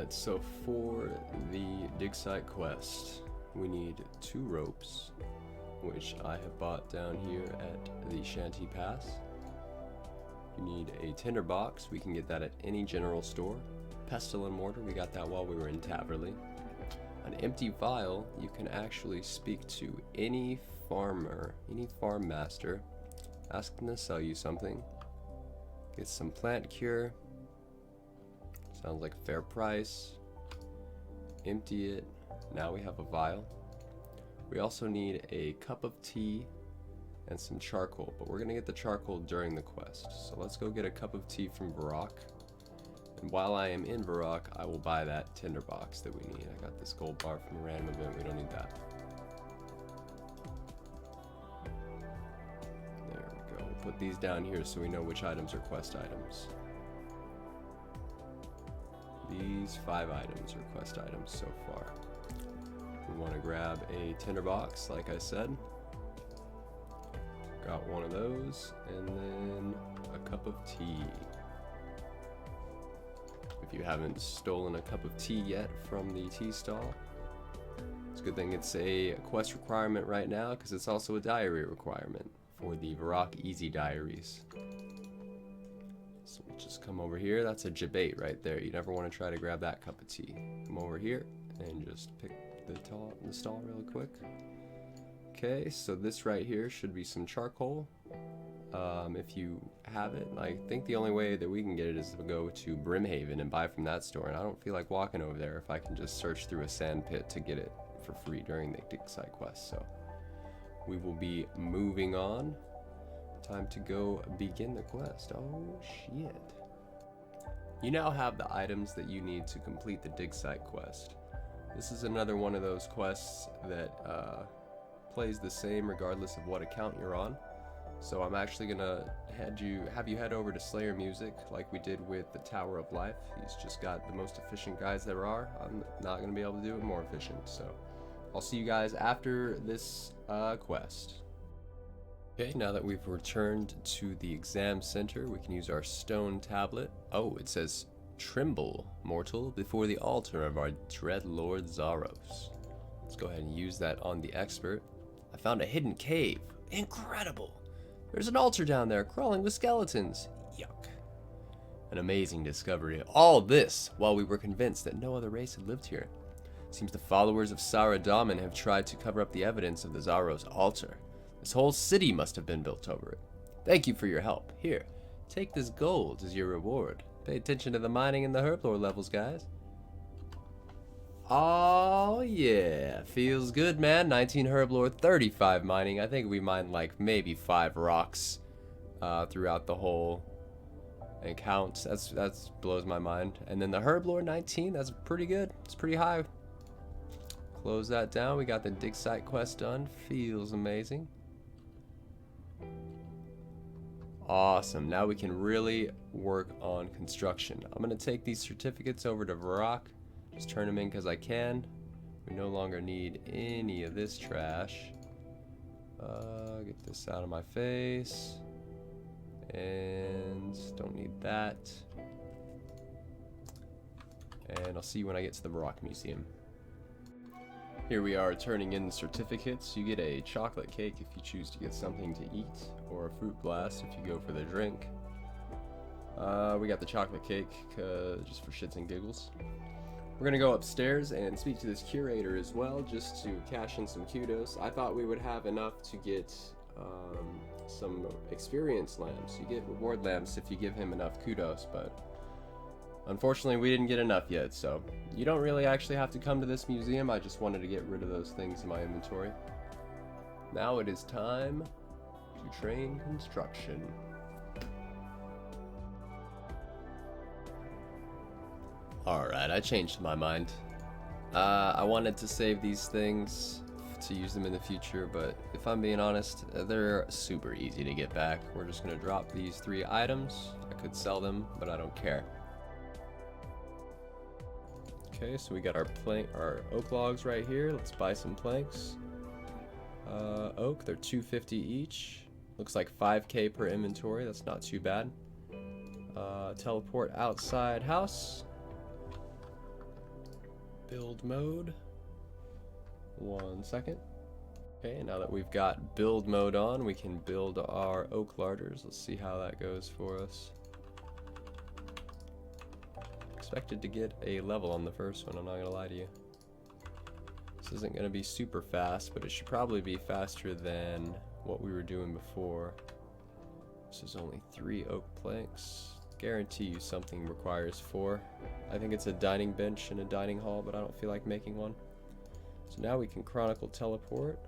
Alright, so for the dig site quest, we need 2 ropes, which I have bought down here at the Shanty Pass. You need a tinder box, we can get that at any general store. Pestle and mortar, we got that while we were in Taverley. An empty vial, you can actually speak to any farmer, any farm master, ask them to sell you something. Get some plant cure. Sounds like a fair price. Empty it. Now we have a vial. We also need a cup of tea and some charcoal, but we're gonna get the charcoal during the quest. So let's go get a cup of tea from Varrock. And while I am in Varrock, I will buy that tinder box that we need. I got this gold bar from a random event, we don't need that. There we go. We'll put these down here so we know which items are quest items. These 5 items are quest items so far. We want to grab a tinder box, like I said. Got one of those, and then a cup of tea. If you haven't stolen a cup of tea yet from the tea stall, it's a good thing it's a quest requirement right now, because it's also a diary requirement for the Varrock Easy Diaries. So we'll just come over here. That's a debate right there. You never want to try to grab that cup of tea. Come over here and just pick the stall really quick. Okay, so this right here should be some charcoal. If you have it, I think the only way that we can get it is to go to Brimhaven and buy from that store, and I don't feel like walking over there if I can just search through a sand pit to get it for free during the dig site quest. So we will be moving on. Time to go begin the quest. Oh shit. You now have the items that you need to complete the dig site quest. This is another one of those quests that plays the same regardless of what account you're on. So I'm actually gonna have you head over to Slayer Music like we did with the Tower of Life. He's just got the most efficient guys there are. I'm not gonna be able to do it more efficient, so I'll see you guys after this quest. Okay, now that we've returned to the exam center, we can use our stone tablet. Oh, it says, "Tremble, mortal, before the altar of our dread Lord Zaros." Let's go ahead and use that on the expert. I found a hidden cave. Incredible! There's an altar down there crawling with skeletons. Yuck. An amazing discovery. All this while we were convinced that no other race had lived here. Seems the followers of Saradaman have tried to cover up the evidence of the Zaros altar. This whole city must have been built over it. Thank you for your help. Here, take this gold as your reward. Pay attention to the mining and the herblore levels, guys. Oh yeah, feels good, man. 19 herblore, 35 mining. I think we mined like maybe 5 rocks throughout the whole account. That's blows my mind. And then the herblore 19, that's pretty good. It's pretty high. Close that down. We got the dig site quest done. Feels amazing. Awesome. Now we can really work on construction. I'm gonna take these certificates over to Varrock. Just turn them in because I can. We no longer need any of this trash. Get this out of my face. And don't need that. And I'll see you when I get to the Varrock Museum. Here we are turning in the certificates. You get a chocolate cake if you choose to get something to eat, or a fruit blast if you go for the drink. We got the chocolate cake just for shits and giggles. We're gonna go upstairs and speak to this curator as well, just to cash in some kudos. I thought we would have enough to get some experience lamps. You get reward lamps if you give him enough kudos, but unfortunately we didn't get enough yet, so you don't really actually have to come to this museum. I just wanted to get rid of those things in my inventory. Now it is time to train construction. Alright, I changed my mind. I wanted to save these things to use them in the future, but if I'm being honest, they're super easy to get back. We're just going to drop these 3 items. I could sell them, but I don't care. Okay, so we got our oak logs right here. Let's buy some planks. Oak, they're 250 each. Looks like 5k per inventory. That's not too bad. Teleport outside house. build mode. 1 second. Okay, now that we've got build mode on, we can build our oak larders. Let's see how that goes for us. Expected to get a level on the first one, I'm not gonna lie to you. This isn't gonna be super fast, but it should probably be faster than what we were doing before. This is only 3 oak planks. Guarantee you something requires 4. I think it's a dining bench and a dining hall, but I don't feel like making one. So now we can chronicle teleport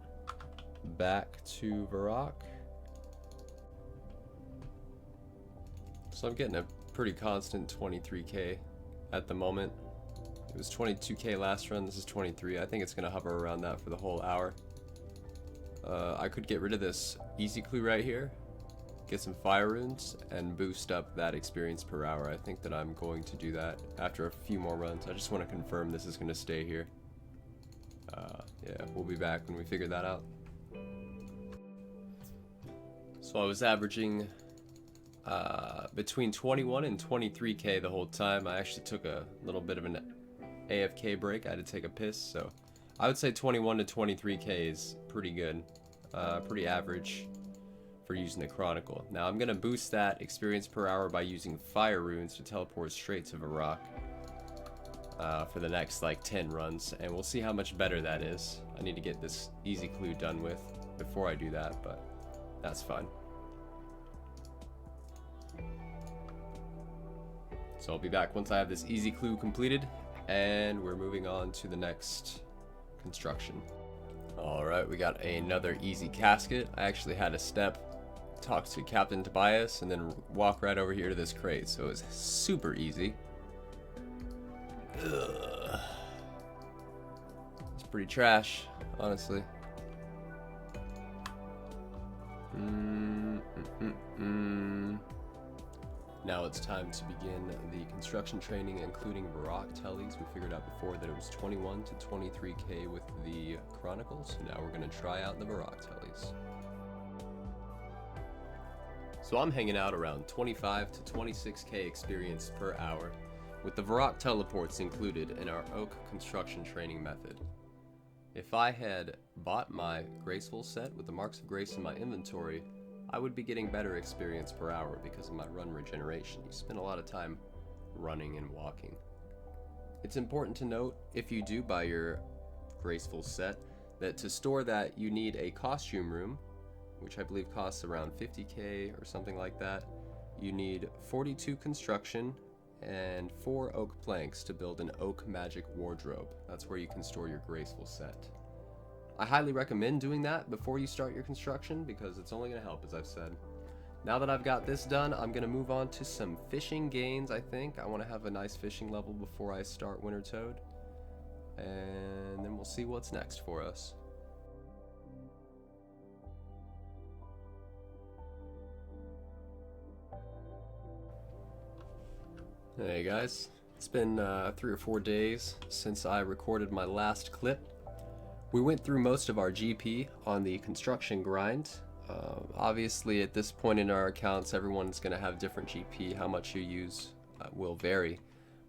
back to Varrock. So I'm getting a pretty constant 23k at the moment. It was 22k last run, this is 23. I think it's gonna hover around that for the whole hour. I could get rid of this easy clue right here, get some fire runes, and boost up that experience per hour. I think that I'm going to do that after a few more runs. I just want to confirm this is going to stay here. Yeah, we'll be back when we figure that out. So I was averaging between 21 and 23k the whole time. I actually took a little bit of an AFK break. I had to take a piss, so I would say 21 to 23k is pretty good, pretty average for using the Chronicle. Now I'm gonna boost that experience per hour by using fire runes to teleport straight to Varrock for the next like 10 runs, and we'll see how much better that is. I need to get this easy clue done with before I do that, but that's fine. So I'll be back once I have this easy clue completed, and we're moving on to the next construction. Alright, we got another easy casket. I actually had to talk to Captain Tobias, and then walk right over here to this crate, so it was super easy. Ugh. It's pretty trash, honestly. Now it's time to begin the construction training, including Varrock tellies. We figured out before that it was 21 to 23k with the Chronicles, so now we're going to try out the Varrock tellies. So I'm hanging out around 25 to 26k experience per hour, with the Varrock teleports included in our oak construction training method. If I had bought my graceful set with the marks of grace in my inventory, I would be getting better experience per hour because of my run regeneration. You spend a lot of time running and walking. It's important to note, if you do buy your graceful set, that to store that you need a costume room, which I believe costs around 50k or something like that. You need 42 construction and 4 oak planks to build an oak magic wardrobe. That's where you can store your graceful set. I highly recommend doing that before you start your construction because it's only going to help, as I've said. Now that I've got this done, I'm going to move on to some fishing gains, I think. I want to have a nice fishing level before I start wintertodt. And then we'll see what's next for us. Hey guys, it's been 3 or 4 days since I recorded my last clip. We went through most of our GP on the construction grind. Obviously at this point in our accounts everyone's going to have different GP. How much you use will vary.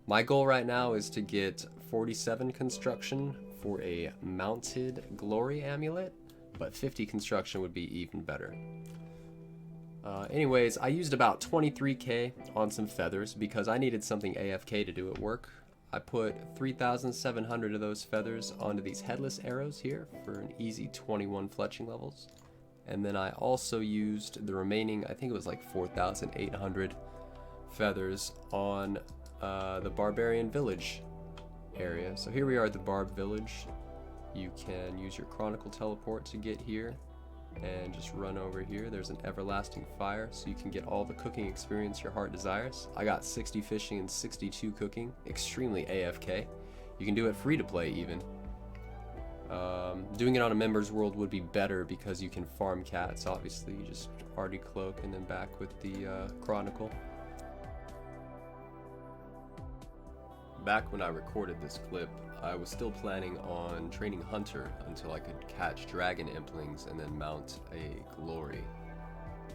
My goal right now is to get 47 construction for a mounted glory amulet, but 50 construction would be even better. Anyways, I used about 23k on some feathers because I needed something AFK to do at work. I put 3,700 of those feathers onto these headless arrows here for an easy 21 fletching levels. And then I also used the remaining, I think it was like 4,800 feathers on the barbarian village area. So here we are at the barb village. You can use your chronicle teleport to get here and just run over here. There's an everlasting fire, so you can get all the cooking experience your heart desires. I got 60 fishing and 62 cooking, extremely AFK. You can do it free to play even. Doing it on a members world would be better because you can farm cats. Obviously you just already cloak and then back with the chronicle. Back when I recorded this clip, I was still planning on training Hunter until I could catch dragon implings and then mount a glory.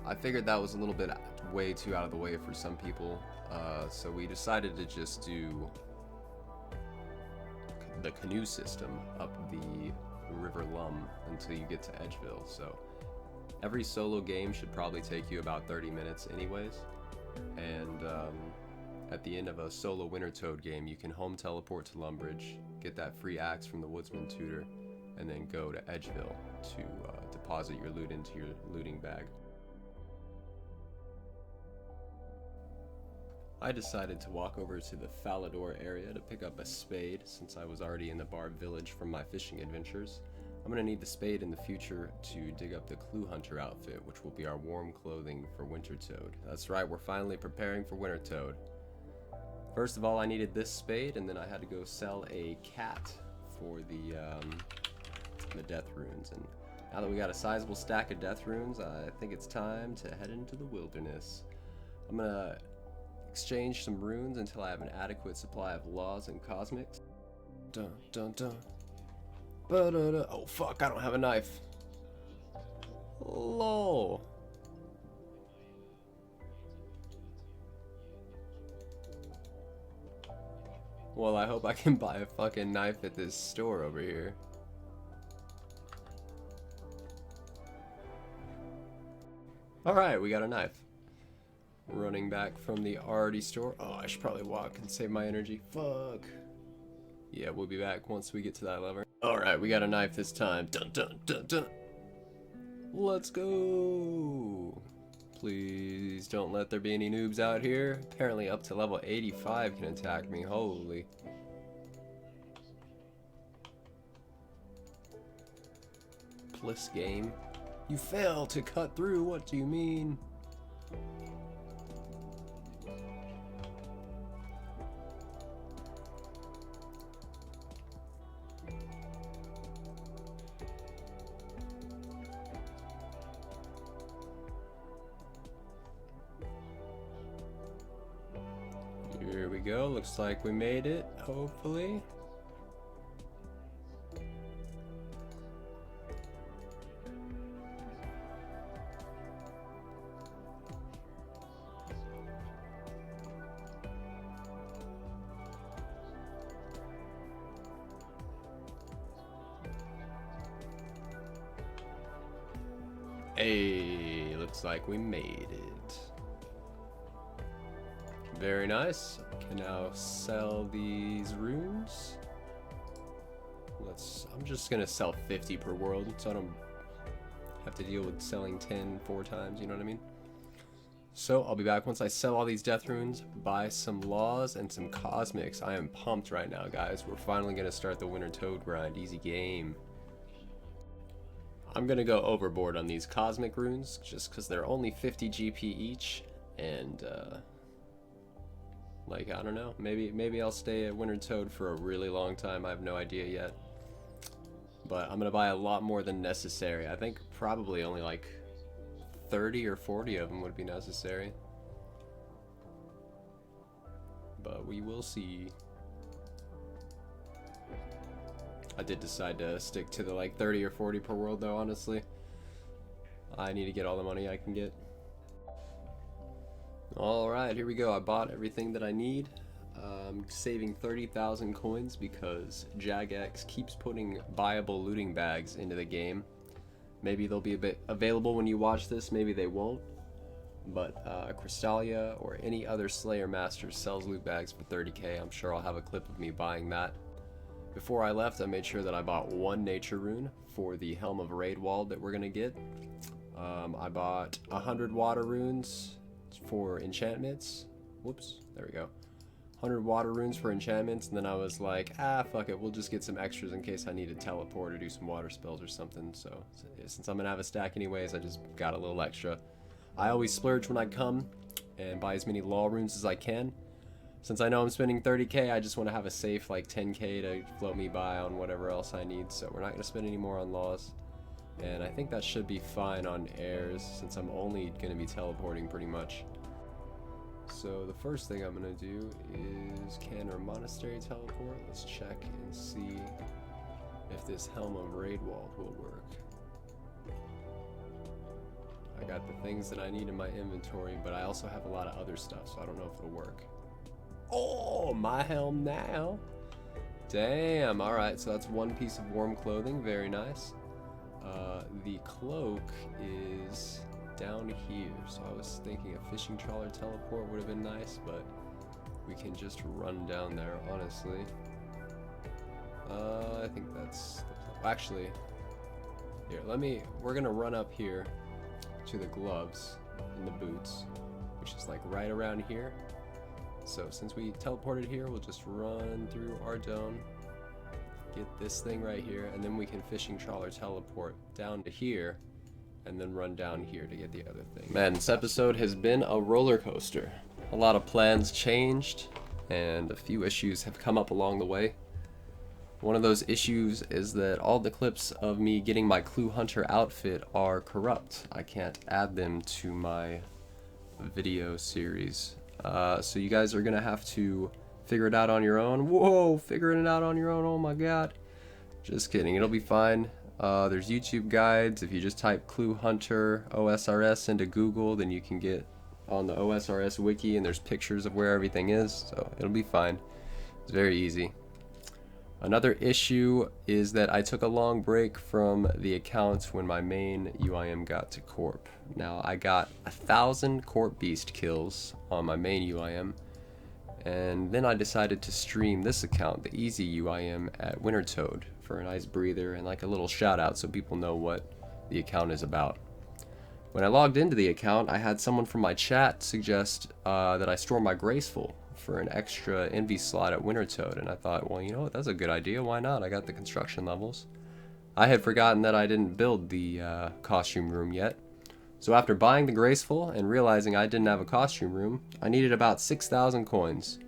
I figured that was a little bit way too out of the way for some people, so we decided to just do the canoe system up the River Lum until you get to Edgeville. So every solo game should probably take you about 30 minutes anyways. And at the end of a solo wintertodt game, you can home teleport to Lumbridge, get that free axe from the woodsman tutor, and then go to Edgeville to deposit your loot into your looting bag. I decided to walk over to the Falador area to pick up a spade since I was already in the Barb village from my fishing adventures. I'm going to need the spade in the future to dig up the Clue Hunter outfit, which will be our warm clothing for wintertodt. That's right, we're finally preparing for wintertodt. First of all, I needed this spade, and then I had to go sell a cat for the death runes. And now that we got a sizable stack of death runes, I think it's time to head into the wilderness. I'm going to exchange some runes until I have an adequate supply of laws and cosmics. Dun dun dun. Ba-da-da. Oh fuck, I don't have a knife. Lol. Well, I hope I can buy a fucking knife at this store over here. Alright, we got a knife. Running back from the Arty store. Oh, I should probably walk and save my energy. Fuck. Yeah, we'll be back once we get to that lever. Alright, we got a knife this time. Dun dun dun dun. Let's go. Please don't let there be any noobs out here. Apparently up to level 85 can attack me. Holy. Bliss game. You failed to cut through. What do you mean? Here we go. Looks like we made it, hopefully. Hey, looks like we made it. Very nice. Can now sell these runes. I'm just gonna sell 50 per world, so I don't have to deal with selling 10 4 times, you know what I mean? So I'll be back once I sell all these death runes, buy some laws and some cosmics. I am pumped right now, guys. We're finally gonna start the wintertodt grind. Easy game. I'm gonna go overboard on these cosmic runes just because they're only 50 GP each, and like, I don't know, maybe I'll stay at wintertodt for a really long time. I have no idea yet, but I'm gonna buy a lot more than necessary. I think probably only like 30 or 40 of them would be necessary, but we will see. I did decide to stick to the like 30 or 40 per world though, honestly. I need to get all the money I can get. Alright, here we go. I bought everything that I need. I'm saving 30,000 coins because Jagex keeps putting buyable looting bags into the game. Maybe they'll be a bit available when you watch this, maybe they won't. But Crystalia or any other Slayer Master sells loot bags for 30k. I'm sure I'll have a clip of me buying that. Before I left, I made sure that I bought 1 nature rune for the Helm of Raidwald that we're gonna get. I bought 100 water runes for enchantments. Whoops, there we go. 100 water runes for enchantments, and then I was like, fuck it, we'll just get some extras in case I need to teleport or do some water spells or something. So since I'm gonna have a stack anyways, I just got a little extra. I always splurge when I come and buy as many law runes as I can. Since I know I'm spending 30k, I just want to have a safe like 10k to float me by on whatever else I need, so we're not going to spend any more on laws. And I think that should be fine on airs, since I'm only going to be teleporting pretty much. So the first thing I'm going to do is, can our monastery teleport? Let's check and see if this Helm of Raidwald will work. I got the things that I need in my inventory, but I also have a lot of other stuff, so I don't know if it'll work. Oh, my helm now. Damn, alright, so that's one piece of warm clothing, very nice. The cloak is down here, so I was thinking a fishing trawler teleport would have been nice, but we can just run down there, honestly. I think that's the plan. Actually, here, we're gonna run up here to the gloves and the boots, which is like right around here. So since we teleported here, we'll just run through our dome, get this thing right here, and then we can fishing trawler teleport down to here, and then run down here to get the other thing. Man, this episode has been a roller coaster. A lot of plans changed, and a few issues have come up along the way. One of those issues is that all the clips of me getting my Clue Hunter outfit are corrupt. I can't add them to my video series. So you guys are gonna have to figure it out on your own. Whoa, figuring it out on your own, oh my god. Just kidding, it'll be fine. There's YouTube guides. If you just type Clue Hunter OSRS into Google, then you can get on the OSRS wiki, and there's pictures of where everything is, so it'll be fine. It's very easy. Another issue is that I took a long break from the account when my main UIM got to Corp. Now, I got 1,000 Corp Beast kills on my main UIM, and then I decided to stream this account, the Easy UIM, at wintertodt for a nice breather and like a little shout out so people know what the account is about. When I logged into the account, I had someone from my chat suggest that I store my Graceful for an extra envy slot at wintertodt, and I thought, well, you know what, that's a good idea, why not? I got the construction levels. I had forgotten that I didn't build the costume room yet. So after buying the Graceful and realizing I didn't have a costume room, I needed about 6,000 coins.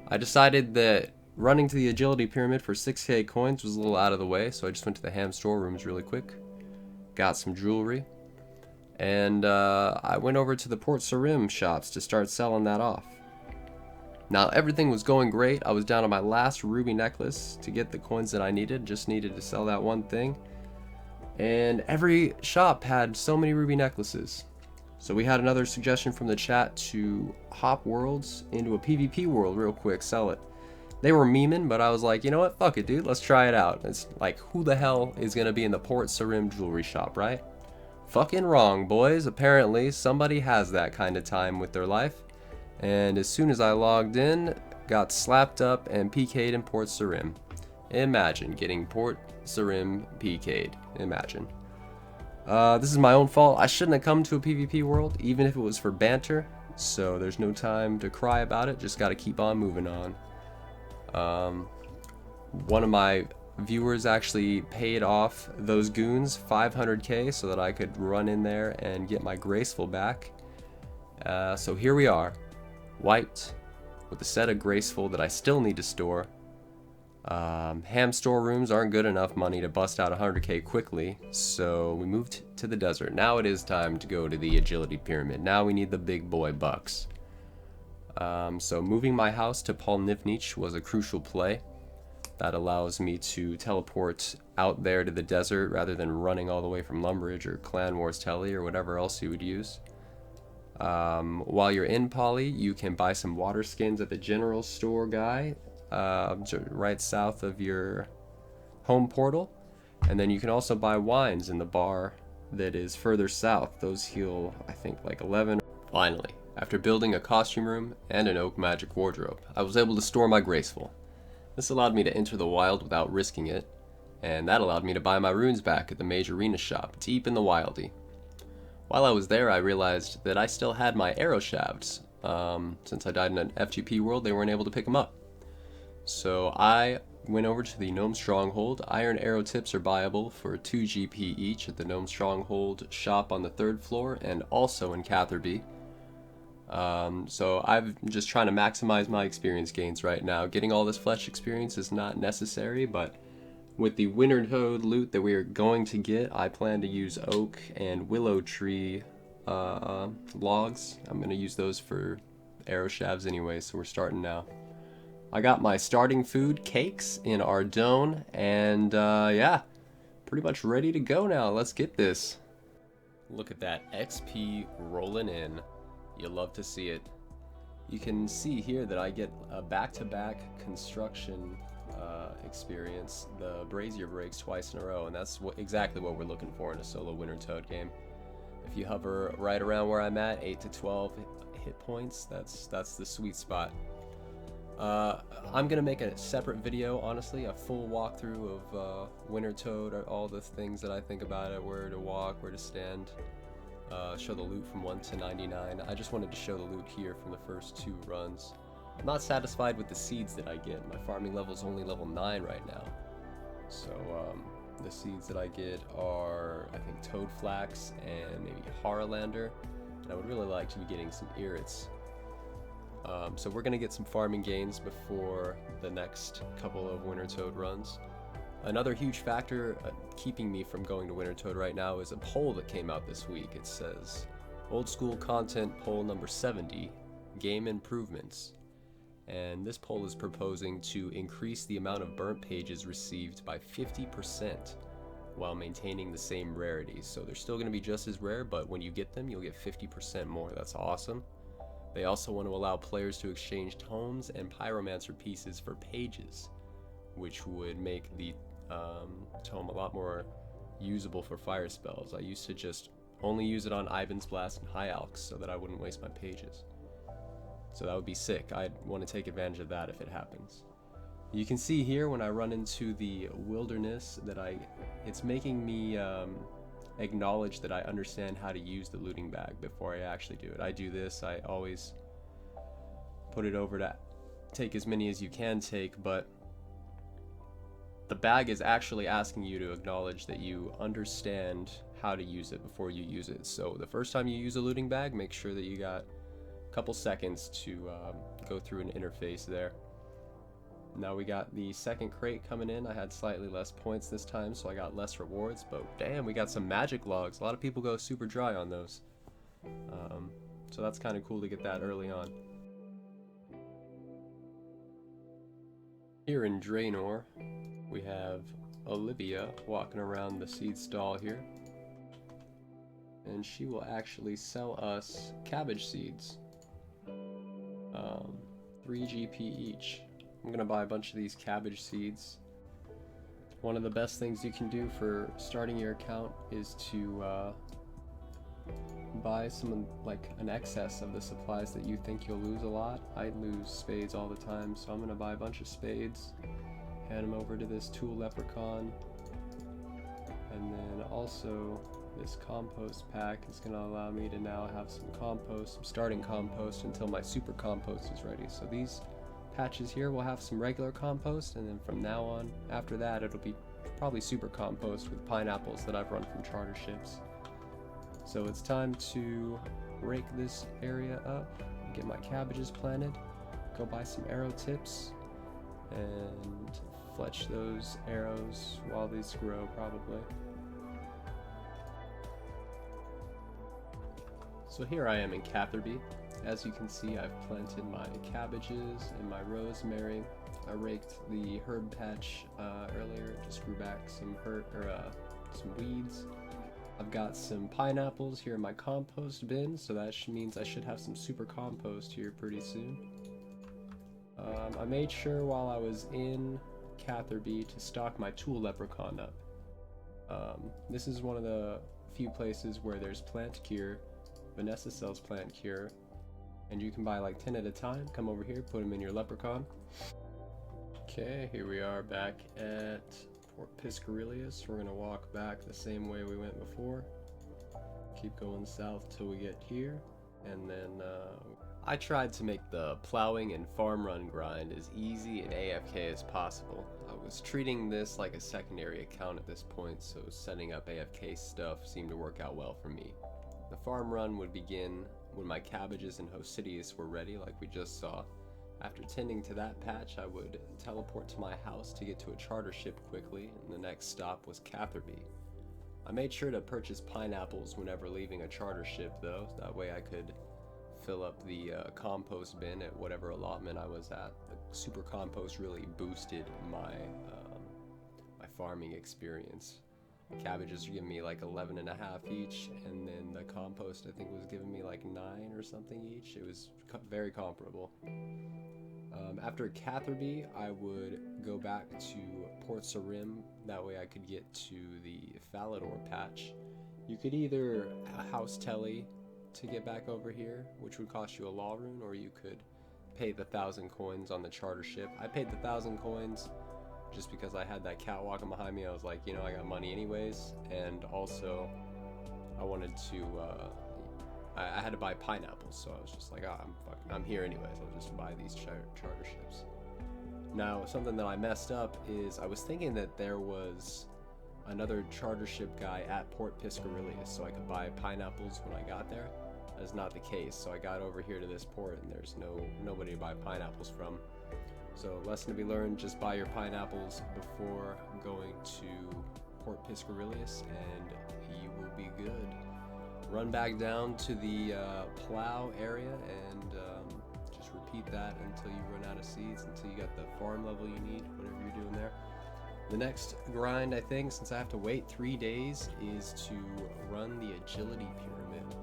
I decided that running to the agility pyramid for 6k coins was a little out of the way, so I just went to the ham storerooms really quick, got some jewelry, and I went over to the Port Sarim shops to start selling that off. Now everything was going great. I was down to my last ruby necklace to get the coins that I needed, just needed to sell that one thing. And every shop had so many ruby necklaces. So we had another suggestion from the chat to hop worlds into a PvP world real quick, sell it. They were memeing, but I was like, you know what, fuck it dude, let's try it out. It's like, who the hell is gonna be in the Port Sarim jewelry shop, right? Fucking wrong, boys. Apparently somebody has that kind of time with their life. And as soon as I logged in, got slapped up and Pk'd in Port Sarim. Imagine getting Port Sarim Pk'd. Imagine. This is my own fault. I shouldn't have come to a PvP world, even if it was for banter. So there's no time to cry about it. Just gotta keep on moving on. One of my viewers actually paid off those goons 500k so that I could run in there and get my Graceful back. So here we are. Wiped with a set of Graceful that I still need to store. Ham storerooms aren't good enough money to bust out 100k quickly, so we moved to the desert. Now it is time to go to the agility pyramid. Now we need the big boy bucks. So moving my house to Polnivnich was a crucial play. That allows me to teleport out there to the desert rather than running all the way from Lumbridge or Clan Wars Telly or whatever else you would use. While you're in Poly, you can buy some water skins at the general store guy, right south of your home portal. And then you can also buy wines in the bar that is further south. Those heal, I think, like 11. Finally, after building a costume room and an oak magic wardrobe, I was able to store my Graceful. This allowed me to enter the wild without risking it, and that allowed me to buy my runes back at the major arena shop, deep in the wildy. While I was there, I realized that I still had my arrow shafts. Since I died in an FGP world, they weren't able to pick them up. So I went over to the Gnome Stronghold. Iron arrow tips are buyable for 2 GP each at the Gnome Stronghold shop on the 3rd floor and also in Catherby. So I'm just trying to maximize my experience gains right now. Getting all this flesh experience is not necessary, but with the wintertodt loot that we are going to get, I plan to use oak and willow tree logs. I'm going to use those for arrow shafts anyway, so we're starting now. I got my starting food, cakes, in Ardone, and yeah, pretty much ready to go now. Let's get this. Look at that XP rolling in. You'll love to see it. You can see here that I get a back-to-back construction experience the brazier breaks twice in a row, and that's exactly what we're looking for in a solo winter toad game. If you hover right around where I'm at, 8 to 12 hit points, that's the sweet spot. I'm gonna make a separate video, honestly, a full walkthrough of winter toad, all the things that I think about it, where to walk, where to stand, show the loot from 1 to 99. I just wanted to show the loot here from the first 2 runs. I'm not satisfied with the seeds that I get. My farming level is only level 9 right now. So the seeds that I get are, I think, toad flax and maybe Haralander. And I would really like to be getting some irrits. So we're going to get some farming gains before the next couple of winter toad runs. Another huge factor keeping me from going to winter toad right now is a poll that came out this week. It says, old school content poll number 70, game improvements. And this poll is proposing to increase the amount of burnt pages received by 50% while maintaining the same rarity. So they're still going to be just as rare, but when you get them, you'll get 50% more. That's awesome. They also want to allow players to exchange tomes and pyromancer pieces for pages, which would make the tome a lot more usable for fire spells. I used to just only use it on Ivan's Blast and High Alks so that I wouldn't waste my pages. So that would be sick. I'd want to take advantage of that if it happens. You can see here when I run into the wilderness that it's making me acknowledge that I understand how to use the looting bag before I actually do it. I do this, I always put it over to take as many as you can take, but the bag is actually asking you to acknowledge that you understand how to use it before you use it. So the first time you use a looting bag, make sure that you got a couple seconds to go through an interface there. Now we got the second crate coming in. I had slightly less points this time, so I got less rewards, but damn, we got some magic logs. A lot of people go super dry on those. So that's kind of cool to get that early on. Here in Draenor, we have Olivia walking around the seed stall here. And she will actually sell us cabbage seeds. 3 GP each. I'm gonna buy a bunch of these cabbage seeds. One of the best things you can do for starting your account is to buy an excess of the supplies that you think you'll lose a lot. I lose spades all the time, so I'm gonna buy a bunch of spades, hand them over to this tool leprechaun, and then also this compost pack is going to allow me to now have some compost, some starting compost until my super compost is ready. So these patches here will have some regular compost, and then from now on, after that, it'll be probably super compost with pineapples that I've run from charter ships. So it's time to rake this area up, get my cabbages planted, go buy some arrow tips, and fletch those arrows while these grow probably. So here I am in Catherby. As you can see, I've planted my cabbages and my rosemary. I raked the herb patch earlier. It just grew back some weeds. I've got some pineapples here in my compost bin, so that means I should have some super compost here pretty soon. I made sure while I was in Catherby to stock my tool leprechaun up. This is one of the few places where there's plant cure. Vanessa sells plant cure, and you can buy like 10 at a time. Come over here, put them in your leprechaun. Okay, here we are back at Port Piscarilius. We're gonna walk back the same way we went before. Keep going south till we get here, and then I tried to make the plowing and farm run grind as easy and AFK as possible. I was treating this like a secondary account at this point, so setting up AFK stuff seemed to work out well for me. The farm run would begin when my cabbages and Hosidius were ready, like we just saw. After tending to that patch, I would teleport to my house to get to a charter ship quickly, and the next stop was Catherby. I made sure to purchase pineapples whenever leaving a charter ship though, that way I could fill up the compost bin at whatever allotment I was at. The super compost really boosted my farming experience. cabbages are giving me like 11 and a half each, and then the compost I think was giving me like 9 or something each. It was very comparable. After Catherby, I would go back to Port Sarim. That way I could get to the Falador patch. You could either house telly to get back over here, which would cost you a law rune, or you could pay the 1,000 coins on the charter ship. I paid the 1,000 coins just because I had that cat walking behind me. I was like, you know, I got money anyways, and also I wanted to I had to buy pineapples, so I was just like, oh, I'm here anyways, I'll just buy these charter ships. Now, something that I messed up is I was thinking that there was another charter ship guy at Port Piscarilius, so I could buy pineapples when I got there. That is not the case, so I got over here to this port and there's nobody to buy pineapples from. So, lesson to be learned, just buy your pineapples before going to Port Piscarilius and you will be good. Run back down to the plow area and just repeat that until you run out of seeds, until you got the farm level you need, whatever you're doing there. The next grind, I think, since I have to wait 3 days, is to run the agility pyramid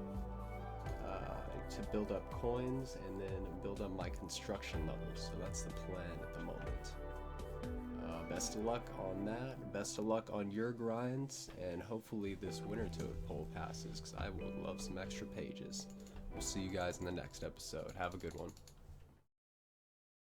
to build up coins and then build up my construction levels. So that's the plan at the moment. Best of luck on that. Best of luck on your grinds, and hopefully this wintertodt poll passes, because I would love some extra pages. We'll see you guys in the next episode. Have a good one.